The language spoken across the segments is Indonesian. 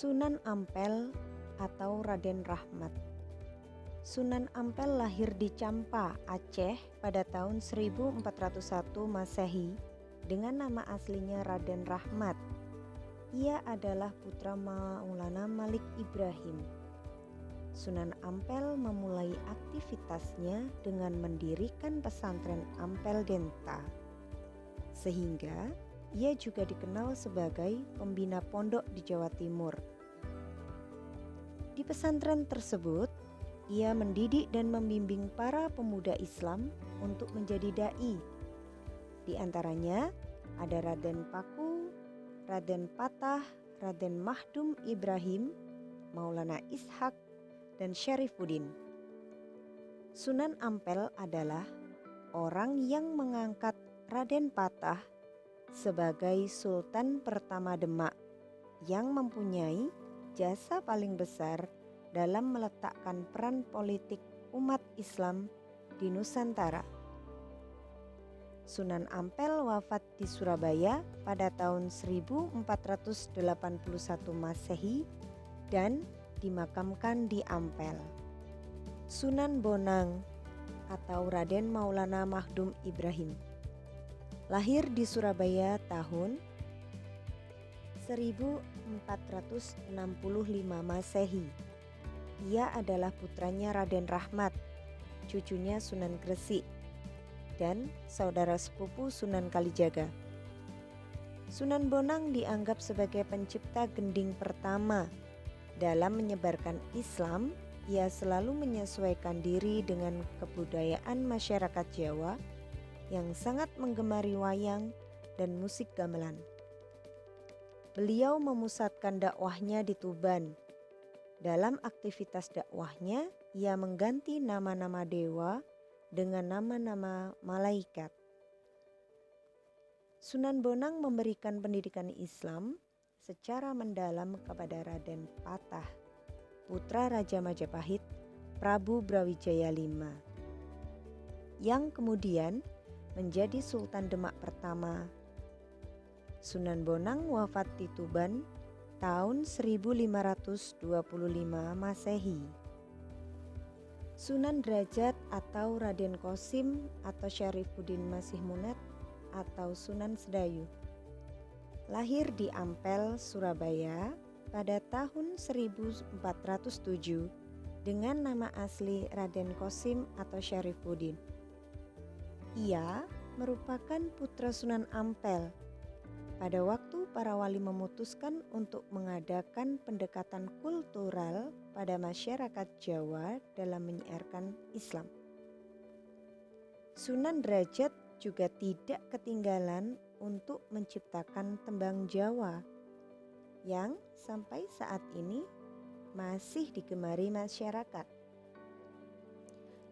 Sunan Ampel atau Raden Rahmat. Sunan Ampel lahir di Champa, Aceh pada tahun 1401 Masehi dengan nama aslinya Raden Rahmat. Ia adalah putra Maulana Malik Ibrahim. Sunan Ampel memulai aktivitasnya dengan mendirikan pesantren Ampel Denta. Sehingga ia juga dikenal sebagai pembina pondok di Jawa Timur. Di pesantren tersebut, ia mendidik dan membimbing para pemuda Islam untuk menjadi dai. Di antaranya ada Raden Paku, Raden Patah, Raden Mahdum Ibrahim, Maulana Ishak, dan Syarifuddin. Sunan Ampel adalah orang yang mengangkat Raden Patah sebagai Sultan pertama Demak yang mempunyai jasa paling besar dalam meletakkan peran politik umat Islam di Nusantara. Sunan Ampel wafat di Surabaya pada tahun 1481 Masehi dan dimakamkan di Ampel. Sunan Bonang atau Raden Maulana Mahdum Ibrahim lahir di Surabaya tahun 1465 Masehi. Ia adalah putranya Raden Rahmat, cucunya Sunan Gresik, dan saudara sepupu Sunan Kalijaga. Sunan Bonang dianggap sebagai pencipta gending pertama. Dalam menyebarkan Islam, ia selalu menyesuaikan diri dengan kebudayaan masyarakat Jawa yang sangat menggemari wayang dan musik gamelan. Beliau memusatkan dakwahnya di Tuban. Dalam aktivitas dakwahnya, ia mengganti nama-nama dewa dengan nama-nama malaikat. Sunan Bonang memberikan pendidikan Islam secara mendalam kepada Raden Patah, putra Raja Majapahit Prabu Brawijaya V, yang kemudian menjadi Sultan Demak pertama. Sunan Bonang wafat di Tuban tahun 1525 Masehi. Sunan Derajat atau Raden Qasim atau Syarifuddin Masih Munat atau Sunan Sedayu lahir di Ampel, Surabaya pada tahun 1407 dengan nama asli Raden Qasim atau Syarifuddin. Ia merupakan putra Sunan Ampel. Pada waktu para wali memutuskan untuk mengadakan pendekatan kultural pada masyarakat Jawa dalam menyiarkan Islam. Sunan Derajat juga tidak ketinggalan untuk menciptakan tembang Jawa yang sampai saat ini masih digemari masyarakat,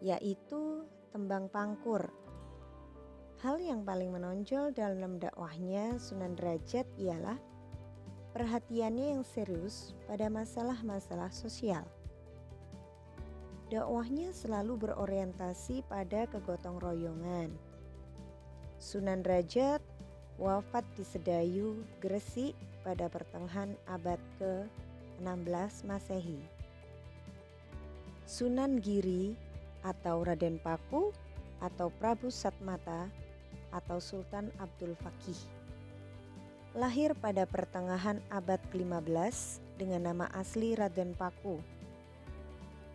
yaitu tembang Pangkur. Hal yang paling menonjol dalam dakwahnya Sunan Derajat ialah perhatiannya yang serius pada masalah-masalah sosial. Dakwahnya selalu berorientasi pada kegotong royongan. Sunan Derajat wafat di Sedayu, Gresik pada pertengahan abad ke-16 Masehi. Sunan Giri atau Raden Paku atau Prabu Satmata atau Sultan Abdul Fakih lahir pada pertengahan abad ke-15 dengan nama asli Raden Paku.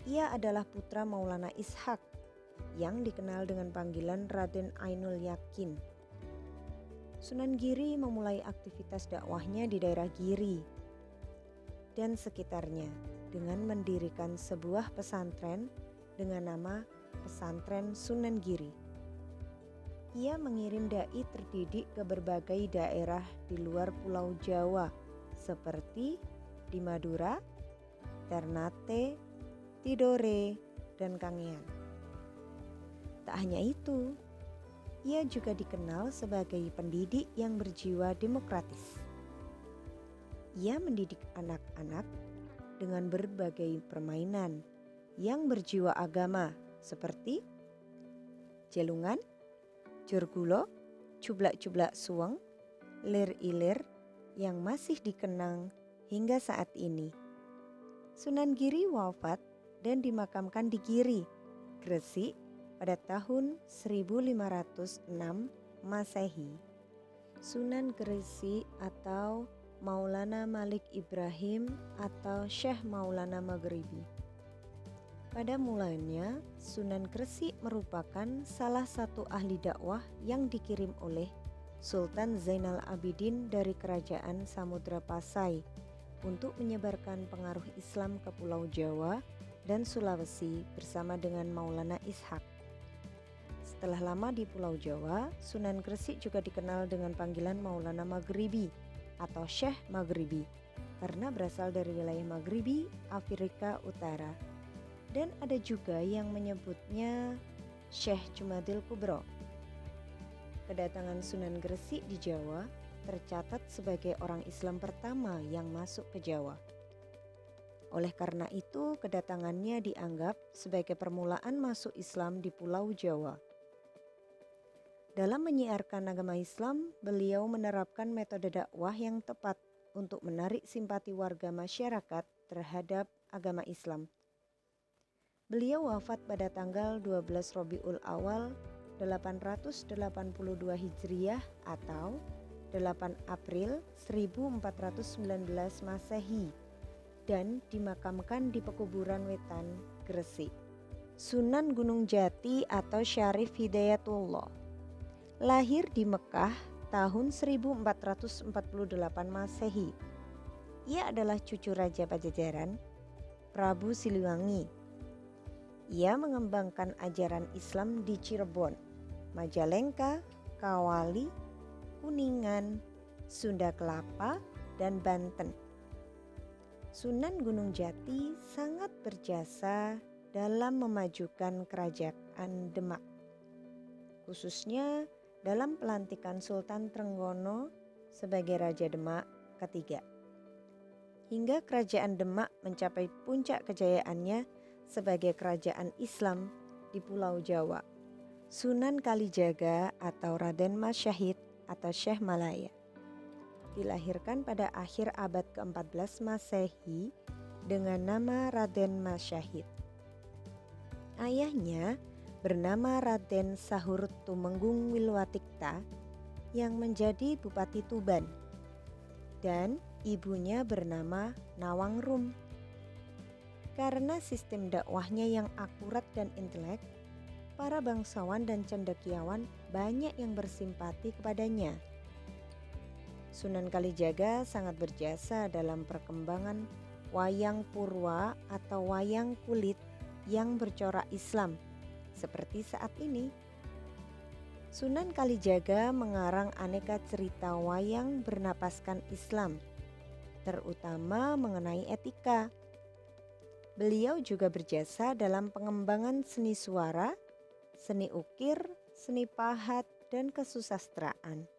Ia adalah putra Maulana Ishak yang dikenal dengan panggilan Raden Ainul Yakin. Sunan Giri memulai aktivitas dakwahnya di daerah Giri dan sekitarnya dengan mendirikan sebuah pesantren dengan nama Pesantren Sunan Giri. Ia mengirim dai terdidik ke berbagai daerah di luar Pulau Jawa seperti di Madura, Ternate, Tidore, dan Kangean. Tak hanya itu, ia juga dikenal sebagai pendidik yang berjiwa demokratis. Ia mendidik anak-anak dengan berbagai permainan yang berjiwa agama seperti jelungan, jurgulo, cublak-cublak suweng, lir-ilir yang masih dikenang hingga saat ini. Sunan Giri wafat dan dimakamkan di Giri, Gresik pada tahun 1506 Masehi. Sunan Gresik atau Maulana Malik Ibrahim atau Syekh Maulana Maghribi. Pada mulanya, Sunan Gresik merupakan salah satu ahli dakwah yang dikirim oleh Sultan Zainal Abidin dari Kerajaan Samudra Pasai untuk menyebarkan pengaruh Islam ke Pulau Jawa dan Sulawesi bersama dengan Maulana Ishak. Setelah lama di Pulau Jawa, Sunan Gresik juga dikenal dengan panggilan Maulana Maghribi atau Syekh Maghribi karena berasal dari wilayah Maghribi, Afrika Utara. Dan ada juga yang menyebutnya Syekh Jumadil Kubro. Kedatangan Sunan Gresik di Jawa tercatat sebagai orang Islam pertama yang masuk ke Jawa. Oleh karena itu, kedatangannya dianggap sebagai permulaan masuk Islam di Pulau Jawa. Dalam menyiarkan agama Islam, beliau menerapkan metode dakwah yang tepat untuk menarik simpati warga masyarakat terhadap agama Islam. Beliau wafat pada tanggal 12 Rabiul Awal 882 Hijriah atau 8 April 1419 Masehi dan dimakamkan di Pekuburan Wetan, Gresik. Sunan Gunung Jati atau Syarif Hidayatullah lahir di Mekah tahun 1448 Masehi. Ia adalah cucu Raja Pajajaran, Prabu Siliwangi. Ia mengembangkan ajaran Islam di Cirebon, Majalengka, Kawali, Kuningan, Sunda Kelapa, dan Banten. Sunan Gunung Jati sangat berjasa dalam memajukan kerajaan Demak, khususnya dalam pelantikan Sultan Trenggono sebagai Raja Demak ketiga. Hingga kerajaan Demak mencapai puncak kejayaannya sebagai kerajaan Islam di Pulau Jawa. Sunan Kalijaga atau Raden Mas Syahid atau Syekh Malaya dilahirkan pada akhir abad ke-14 Masehi dengan nama Raden Mas Syahid. Ayahnya bernama Raden Sahur Tumenggung Wilwatikta yang menjadi Bupati Tuban, dan ibunya bernama Nawangrum. Karena sistem dakwahnya yang akurat dan intelek, para bangsawan dan cendekiawan banyak yang bersimpati kepadanya. Sunan Kalijaga sangat berjasa dalam perkembangan wayang purwa atau wayang kulit yang bercorak Islam seperti saat ini. Sunan Kalijaga mengarang aneka cerita wayang bernapaskan Islam, terutama mengenai etika. Beliau juga berjasa dalam pengembangan seni suara, seni ukir, seni pahat, dan kesusastraan.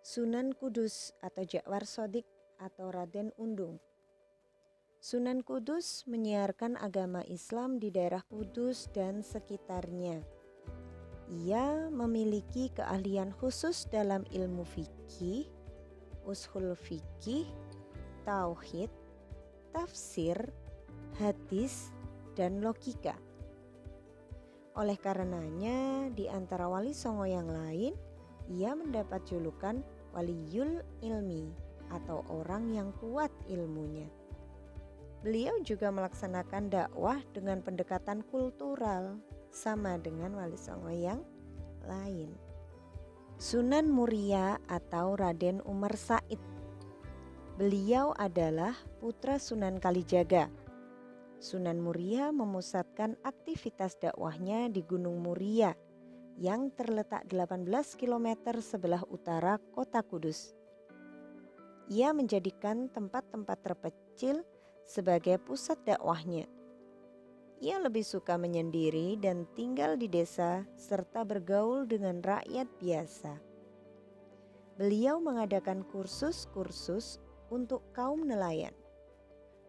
Sunan Kudus atau Jakwar Sodik atau Raden Undung. Sunan Kudus menyiarkan agama Islam di daerah Kudus dan sekitarnya. Ia memiliki keahlian khusus dalam ilmu fikih, ushul fikih, tauhid, tafsir, hadis, dan logika. Oleh karenanya, di antara wali songo yang lain, ia mendapat julukan Waliyul Ilmi atau orang yang kuat ilmunya. Beliau juga melaksanakan dakwah dengan pendekatan kultural, sama dengan wali songo yang lain. Sunan Muria atau Raden Umar Said. Beliau adalah putra Sunan Kalijaga. Sunan Muria memusatkan aktivitas dakwahnya di Gunung Muria yang terletak 18 km sebelah utara kota Kudus. Ia menjadikan tempat-tempat terpencil sebagai pusat dakwahnya. Ia lebih suka menyendiri dan tinggal di desa serta bergaul dengan rakyat biasa. Beliau mengadakan kursus-kursus untuk kaum nelayan,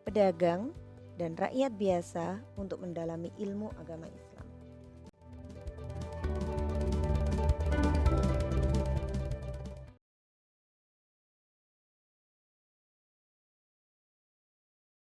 pedagang, dan rakyat biasa untuk mendalami ilmu agama Islam.